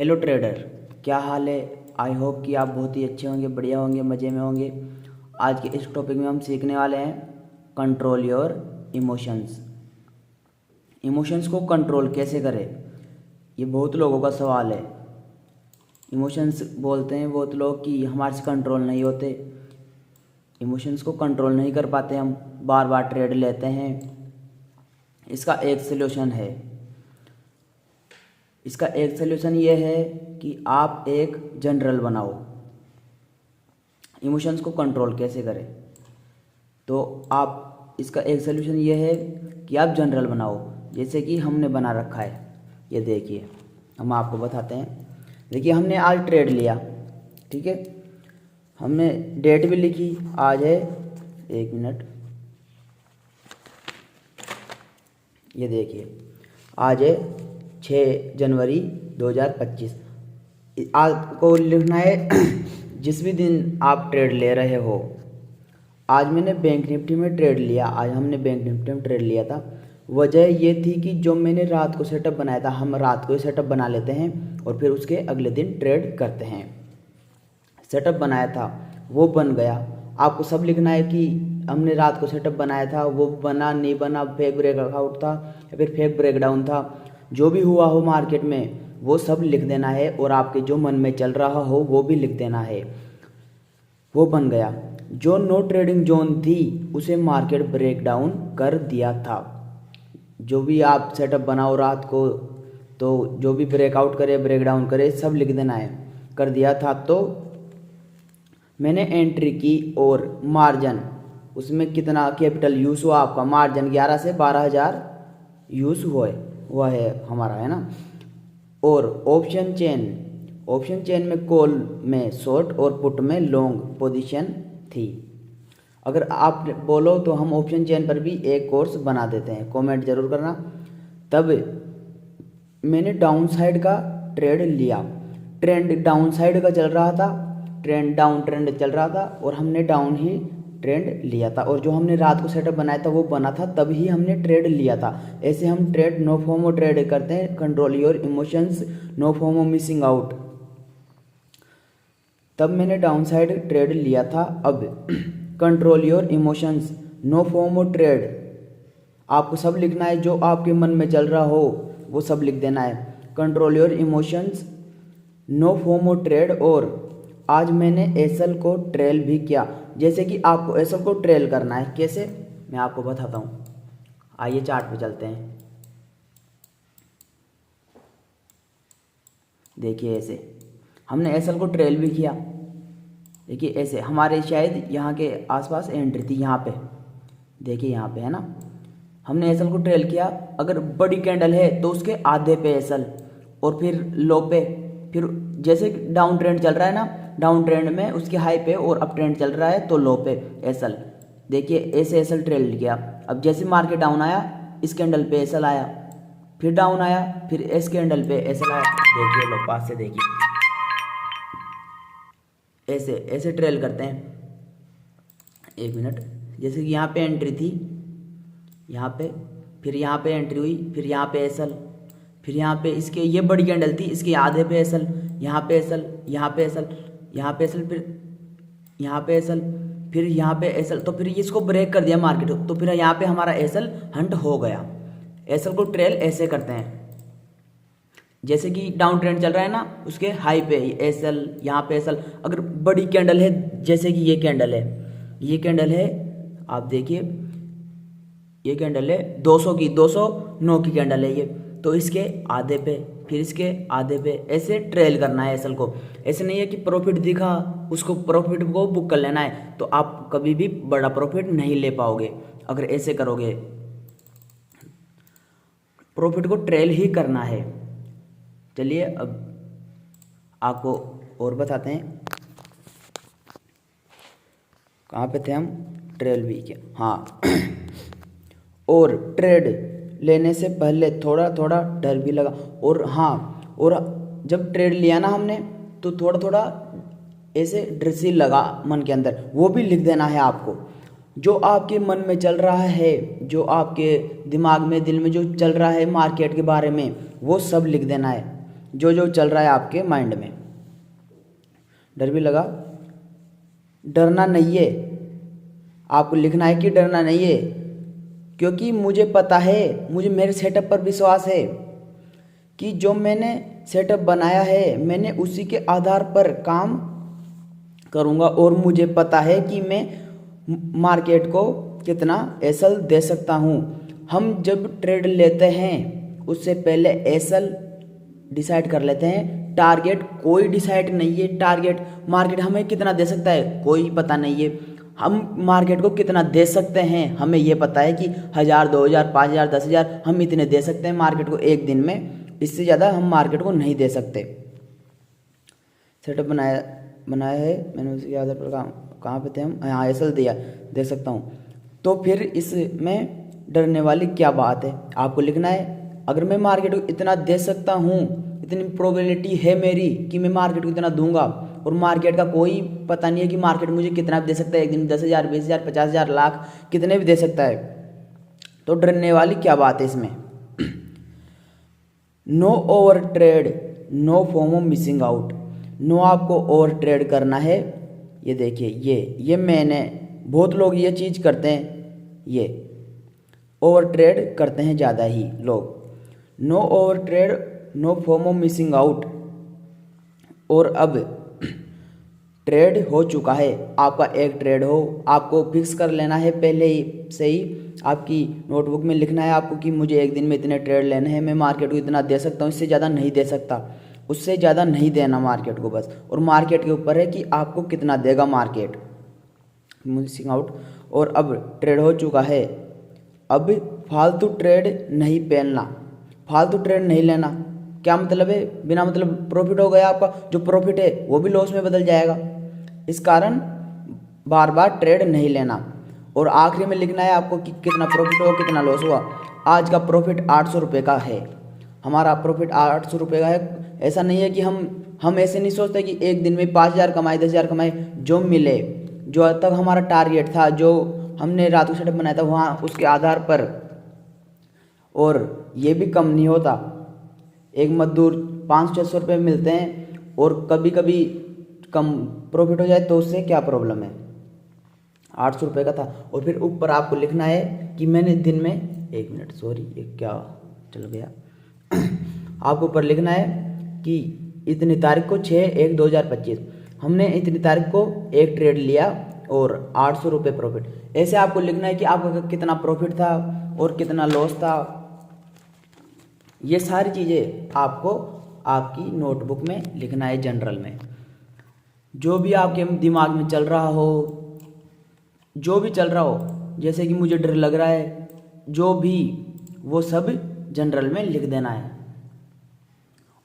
Hello trader, क्या हाल है। I hope कि आप बहुत ही अच्छे होंगे, बढ़िया होंगे, मज़े में होंगे। आज के इस टॉपिक में हम सीखने वाले हैं कंट्रोल योर इमोशंस। इमोशंस को कंट्रोल कैसे करें, ये बहुत लोगों का सवाल है। इमोशंस बोलते हैं बहुत लोग कि हमारे से कंट्रोल नहीं होते। इमोशंस को कंट्रोल नहीं कर पाते, हम बार बार ट्रेड लेते हैं। इसका एक सलूशन है। इसका एक सलूशन ये है कि आप एक जनरल बनाओ। इमोशंस को कंट्रोल कैसे करें, तो आप इसका एक सलूशन ये है कि आप जनरल बनाओ, जैसे कि हमने बना रखा है। ये देखिए, हम आपको बताते हैं। देखिए, हमने आज ट्रेड लिया, ठीक है। हमने डेट भी लिखी, आज है, एक मिनट, ये देखिए, आज है 6 जनवरी 2025। आपको लिखना है जिस भी दिन आप ट्रेड ले रहे हो। आज मैंने बैंक निफ्टी में ट्रेड लिया, आज हमने बैंक निफ्टी में ट्रेड लिया था। वजह ये थी कि जो मैंने रात को सेटअप बनाया था, हम रात को ही सेटअप बना लेते हैं और फिर उसके अगले दिन ट्रेड करते हैं। सेटअप बनाया था वो बन गया। आपको सब लिखना है कि हमने रात को सेटअप बनाया था, वो बना नहीं बना, फेक ब्रेकआउट था या फिर फेक ब्रेकडाउन था, जो भी हुआ हो मार्केट में वो सब लिख देना है। और आपके जो मन में चल रहा हो वो भी लिख देना है। वो बन गया। जो नो ट्रेडिंग जोन थी उसे मार्केट ब्रेकडाउन कर दिया था। जो भी आप सेटअप बनाओ रात को, तो जो भी ब्रेकआउट करे, ब्रेकडाउन करे, सब लिख देना है। कर दिया था। तो मैंने एंट्री की और मार्जिन, उसमें कितना कैपिटल यूज़ हुआ आपका, मार्जिन 11 से 12,000 यूज़ हुआ है हमारा, है ना। और ऑप्शन चेन में कॉल में शॉर्ट और पुट में लॉन्ग पोजीशन थी। अगर आप बोलो तो हम ऑप्शन चेन पर भी एक कोर्स बना देते हैं, कमेंट जरूर करना। तब मैंने डाउन साइड का ट्रेड लिया। ट्रेंड डाउन साइड का चल रहा था, ट्रेंड डाउन ट्रेंड चल रहा था और हमने डाउन ही ट्रेंड लिया था। और जो हमने रात को सेटअप बनाया था वो बना था, तब ही हमने ट्रेड लिया था। ऐसे हम ट्रेड नो फॉर्मो ट्रेड करते हैं। Control your emotions, no FOMO missing out. तब मैंने डाउन साइड ट्रेड लिया था। अब control your emotions, no FOMO trade. आपको सब लिखना है, जो आपके मन में चल रहा हो वो सब लिख देना है। Control your emotions, no FOMO trade. और आज मैंने एसएल को ट्रेल भी किया। जैसे कि आपको एसएल को ट्रेल करना है, कैसे मैं आपको बताता हूँ। आइए चार्ट पे चलते हैं। देखिए, ऐसे हमने एसएल को ट्रेल भी किया। देखिए ऐसे हमारे शायद यहाँ के आसपास एंट्री थी, यहाँ पे देखिए, यहाँ पे है ना। हमने एसएल को ट्रेल किया। अगर बड़ी कैंडल है तो उसके आधे पे एसएल और फिर लो पे, फिर जैसे डाउन ट्रेंड चल रहा है ना, डाउन ट्रेंड में उसके हाई पे और अप ट्रेंड चल रहा है तो लो पे एसएल। देखिए ऐसे एसएल ट्रेल किया। अब जैसे मार्केट डाउन आया, इस कैंडल पे एसएल आया, फिर डाउन आया, फिर इस कैंडल पे एसएल आया। देखिए लो, पास से देखिए, ऐसे ऐसे ट्रेल करते हैं। एक मिनट, जैसे कि यहाँ पे एंट्री थी, यहाँ पे, फिर यहाँ पे एंट्री हुई, फिर यहाँ पे एसएल, फिर यहाँ पे इसके ये बड़ी कैंडल थी, इसके आधे पे एसएल, यहाँ पे एसएल, यहाँ पे एसएल, यहाँ पे एसएल, फिर यहाँ पे एसएल, फिर यहाँ पे एसएल। तो फिर इसको ब्रेक कर दिया मार्केट, तो फिर यहाँ पे हमारा एसएल हंट हो गया। एसएल को ट्रेल ऐसे करते हैं। जैसे कि डाउन ट्रेंड चल रहा है ना, उसके हाई पे एसएल, यहाँ पे एसएल। अगर बड़ी कैंडल है, जैसे कि ये कैंडल है, ये कैंडल है, आप देखिए, ये कैंडल है 200 की, 209 की कैंडल है ये, तो इसके आधे पे, फिर इसके आधे पे, ऐसे ट्रेल करना है एसएल को। ऐसे नहीं है कि प्रॉफिट दिखा उसको, प्रॉफिट को बुक कर लेना है, तो आप कभी भी बड़ा प्रॉफिट नहीं ले पाओगे अगर ऐसे करोगे। प्रॉफिट को ट्रेल ही करना है। चलिए अब आपको और बताते हैं। कहाँ पे थे हम, ट्रेल भी क्या, हाँ। और ट्रेड लेने से पहले थोड़ा थोड़ा डर भी लगा। और हाँ, और जब ट्रेड लिया ना हमने, तो थोड़ा थोड़ा ऐसे डर सी लगा मन के अंदर, वो भी लिख देना है आपको। जो आपके मन में चल रहा है, जो आपके दिमाग में, दिल में जो चल रहा है मार्केट के बारे में, वो सब लिख देना है। जो जो चल रहा है आपके माइंड में। डर भी लगा, डरना नहीं है, आपको लिखना है कि डरना नहीं है, क्योंकि मुझे पता है, मुझे मेरे सेटअप पर विश्वास है कि जो मैंने सेटअप बनाया है मैंने उसी के आधार पर काम करूँगा, और मुझे पता है कि मैं मार्केट को कितना एसल दे सकता हूँ। हम जब ट्रेड लेते हैं उससे पहले एसल डिसाइड कर लेते हैं, टारगेट कोई डिसाइड नहीं है। टारगेट मार्केट हमें कितना दे सकता है कोई पता नहीं है। हम मार्केट को कितना दे सकते हैं हमें ये पता है कि 1000, 2000, 5000, 10,000 हम इतने दे सकते हैं मार्केट को एक दिन में, इससे ज़्यादा हम मार्केट को नहीं दे सकते। सेटअप बनाया है मैंने, उसके आधार पर कहाँ पे थे हम, यहाँ एसल दिया, दे सकता हूँ। तो फिर इसमें डरने वाली क्या बात है, आपको लिखना है अगर मैं मार्केट को इतना दे सकता हूँ, इतनी प्रोबेबिलिटी है मेरी कि मैं मार्केट को इतना दूंगा, और मार्केट का कोई पता नहीं है कि मार्केट मुझे कितना भी दे सकता है एक दिन, 10,000, 20,000, 50,000, लाख कितने भी दे सकता है, तो डरने वाली क्या बात है इसमें। No over trade, no FOMO missing out. No आपको ओवर ट्रेड करना है। ये देखिए ये मैंने, बहुत लोग ये चीज़ करते हैं, ये ओवर ट्रेड करते हैं ज़्यादा ही लोग। No over trade, no FOMO missing out. और अब ट्रेड हो चुका है, आपका एक ट्रेड हो, आपको फिक्स कर लेना है पहले ही से ही, आपकी नोटबुक में लिखना है आपको कि मुझे एक दिन में इतने ट्रेड लेने हैं, मैं मार्केट को इतना दे सकता हूँ, इससे ज़्यादा नहीं दे सकता, उससे ज़्यादा नहीं देना मार्केट को बस। और मार्केट के ऊपर है कि आपको कितना देगा मार्केट, मिसिंग आउट। और अब ट्रेड हो चुका है, अब फालतू ट्रेड नहीं पहनना, फालतू ट्रेड नहीं लेना। क्या मतलब है, बिना मतलब प्रॉफिट हो गया आपका, जो प्रॉफिट है वो भी लॉस में बदल जाएगा, इस कारण बार बार ट्रेड नहीं लेना। और आखिरी में लिखना है आपको कि कितना प्रॉफिट हुआ कितना लॉस हुआ। आज का प्रॉफिट 800 रुपये का है, हमारा प्रॉफिट 800 रुपये का है। ऐसा नहीं है कि हम ऐसे नहीं सोचते कि एक दिन में 5,000 कमाए, 10,000 कमाए, जो मिले, जो अब तक हमारा टारगेट था, जो हमने रात को सेटअप बनाया था वहाँ उसके आधार पर। और ये भी कम नहीं होता, एक मजदूर 500-600 रुपये मिलते हैं, और कभी कभी कम प्रॉफिट हो जाए तो उससे क्या प्रॉब्लम है, 800 रुपये का था। और फिर ऊपर आपको लिखना है कि मैंने दिन में, एक मिनट सॉरी ये क्या चल गया आपको ऊपर लिखना है कि इतनी तारीख को 6/1/2025 हमने इतनी तारीख को एक ट्रेड लिया और 800 रुपये प्रॉफिट। ऐसे आपको लिखना है कि आपका कितना प्रॉफिट था और कितना लॉस था। ये सारी चीज़ें आपको आपकी नोटबुक में लिखना है जनरल में। जो भी आपके दिमाग में चल रहा हो, जो भी चल रहा हो, जैसे कि मुझे डर लग रहा है, जो भी, वो सब जनरल में लिख देना है।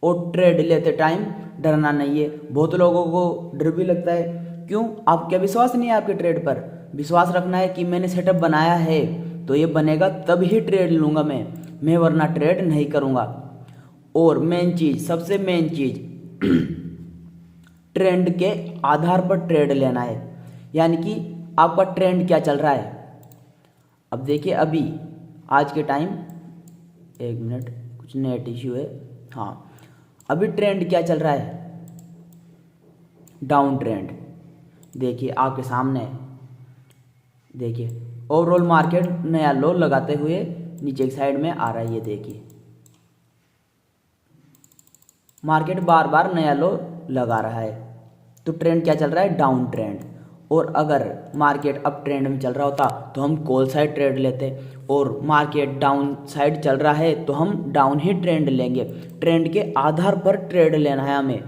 और ट्रेड लेते टाइम डरना नहीं है। बहुत लोगों को डर भी लगता है, क्यों, आप क्या विश्वास नहीं है आपके ट्रेड पर। विश्वास रखना है कि मैंने सेटअप बनाया है तो ये बनेगा तब ही ट्रेड लूँगा मैं वरना ट्रेड नहीं करूँगा। और मेन चीज़, सबसे मेन चीज़ ट्रेंड के आधार पर ट्रेड लेना है, यानी कि आपका ट्रेंड क्या चल रहा है। अब देखिए अभी आज के टाइम, एक मिनट कुछ नेट इश्यू है, हाँ, अभी ट्रेंड क्या चल रहा है, डाउन ट्रेंड। देखिए आपके सामने, देखिए ओवरऑल मार्केट नया लो लगाते हुए नीचे की साइड में आ रहा है। ये देखिए मार्केट बार बार नया लो लगा रहा है, तो ट्रेंड क्या चल रहा है, डाउन ट्रेंड। और अगर मार्केट अप ट्रेंड में चल रहा होता तो हम कॉल साइड ट्रेड लेते, और मार्केट डाउन साइड चल रहा है तो हम डाउन ही ट्रेंड लेंगे। ट्रेंड के आधार पर ट्रेड लेना है हमें।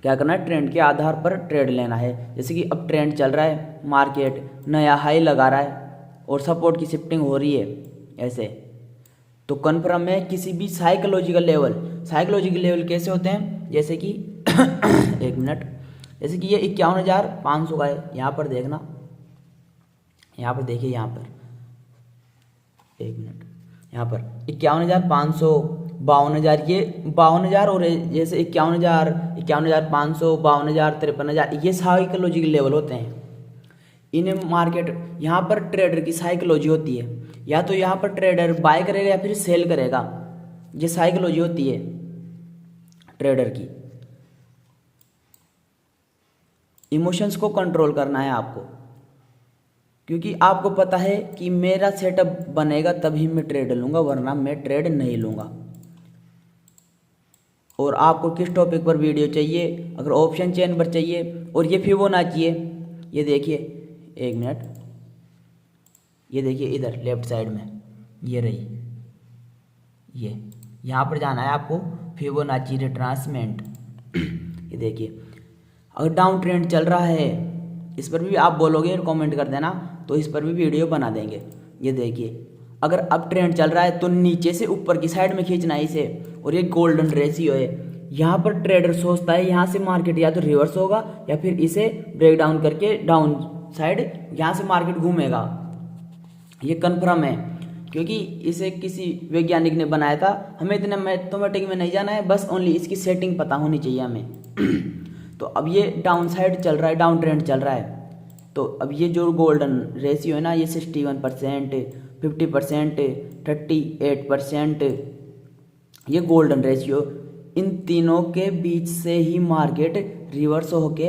क्या करना है, ट्रेंड के आधार पर ट्रेड लेना है। जैसे कि अब ट्रेंड चल रहा है, मार्केट नया हाई लगा रहा है और सपोर्ट की शिफ्टिंग हो रही है ऐसे, तो कन्फर्म है किसी भी साइकोलॉजिकल लेवल कैसे होते हैं, जैसे कि एक मिनट, जैसे कि ये 51,500 का है, यहाँ पर देखना, यहाँ पर देखिए, यहाँ पर एक मिनट, यहाँ पर 51,500, 52,000, ये 52,000 और जैसे 51,000, 51,500, 52,000, 53,000, ये साइकोलॉजिकल लेवल होते हैं। इन्हें मार्केट, यहाँ पर ट्रेडर की साइकोलॉजी होती है, या तो यहाँ पर ट्रेडर बाय करेगा या फिर सेल करेगा, ये साइकोलॉजी होती है। ट्रेडर की। इमोशंस को कंट्रोल करना है आपको, क्योंकि आपको पता है कि मेरा सेटअप बनेगा तभी मैं ट्रेड लूँगा, वरना मैं ट्रेड नहीं लूँगा। और आपको किस टॉपिक पर वीडियो चाहिए, अगर ऑप्शन चेन पर चाहिए और ये फिबोनाची है, ये देखिए 1 मिनट, ये देखिए इधर लेफ्ट साइड में ये रही, ये यहाँ पर जाना है आपको, फिबोनाची रिट्रांसमेंट। ये देखिए अगर डाउन ट्रेंड चल रहा है, इस पर भी आप बोलोगे कमेंट कर देना, तो इस पर भी वीडियो बना देंगे। ये देखिए अगर अप ट्रेंड चल रहा है तो नीचे से ऊपर की साइड में खींचना है इसे, और ये गोल्डन रेशियो है। यहाँ पर ट्रेडर सोचता है यहाँ से मार्केट या तो रिवर्स होगा या फिर इसे ब्रेक डाउन करके डाउन साइड यहाँ से मार्केट घूमेगा। ये कन्फर्म है, क्योंकि इसे किसी वैज्ञानिक ने बनाया था। हमें इतने मैथमेटिक में नहीं जाना है, बस ओनली इसकी सेटिंग पता होनी चाहिए हमें। तो अब ये डाउन साइड चल रहा है, डाउन ट्रेंड चल रहा है। तो अब ये जो गोल्डन रेशियो है ना, ये 61%, 50%, 38%, ये गोल्डन रेशियो, इन तीनों के बीच से ही मार्केट रिवर्स होके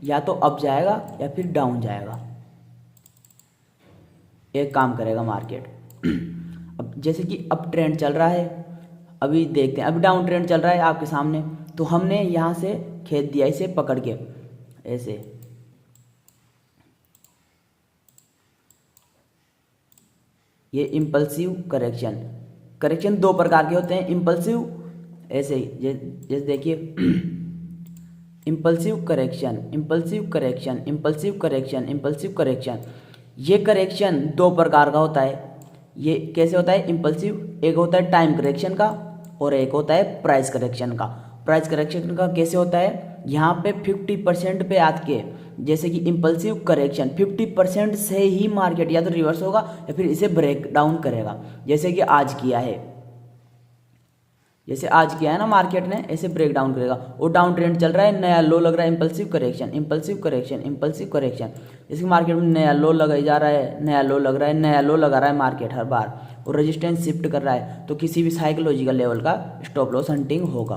या तो अप जाएगा या फिर डाउन जाएगा, एक काम करेगा मार्केट। अब जैसे कि अप ट्रेंड चल रहा है, अभी देखते हैं, अभी डाउन ट्रेंड चल रहा है आपके सामने, तो हमने यहाँ से खींच दिया इसे पकड़ के ऐसे। ये इम्पल्सिव करेक्शन 2 प्रकार के होते हैं। इम्पल्सिव ऐसे ही, जैसे देखिए इम्पल्सिव करेक्शन, ये करेक्शन 2 प्रकार का होता है। ये कैसे होता है इम्पल्सिव, एक होता है टाइम करेक्शन का और एक होता है प्राइस करेक्शन का। प्राइस करेक्शन का कैसे होता है, यहाँ पे 50% पे आके, जैसे कि इम्पल्सिव करेक्शन 50% से ही मार्केट या तो रिवर्स होगा या फिर इसे ब्रेक डाउन करेगा, जैसे कि आज किया है, जैसे आज किया है ना मार्केट ने, ऐसे ब्रेक डाउन करेगा। और डाउन ट्रेंड चल रहा है, नया लो लग रहा है, इम्पल्सिव करेक्शन, जैसे मार्केट में नया लो लगाई जा रहा है, नया लो लग रहा है, नया लो लगा रहा है मार्केट हर बार, और रेजिस्टेंस शिफ्ट कर रहा है, तो किसी भी साइकोलॉजिकल लेवल का स्टॉप लॉस हंटिंग होगा।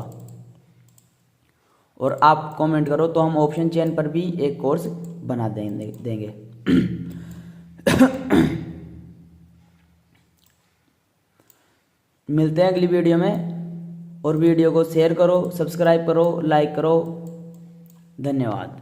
और आप कमेंट करो तो हम ऑप्शन चेन पर भी एक कोर्स बना देंगे। मिलते हैं अगली वीडियो में, और वीडियो को शेयर करो, सब्सक्राइब करो, लाइक करो। धन्यवाद।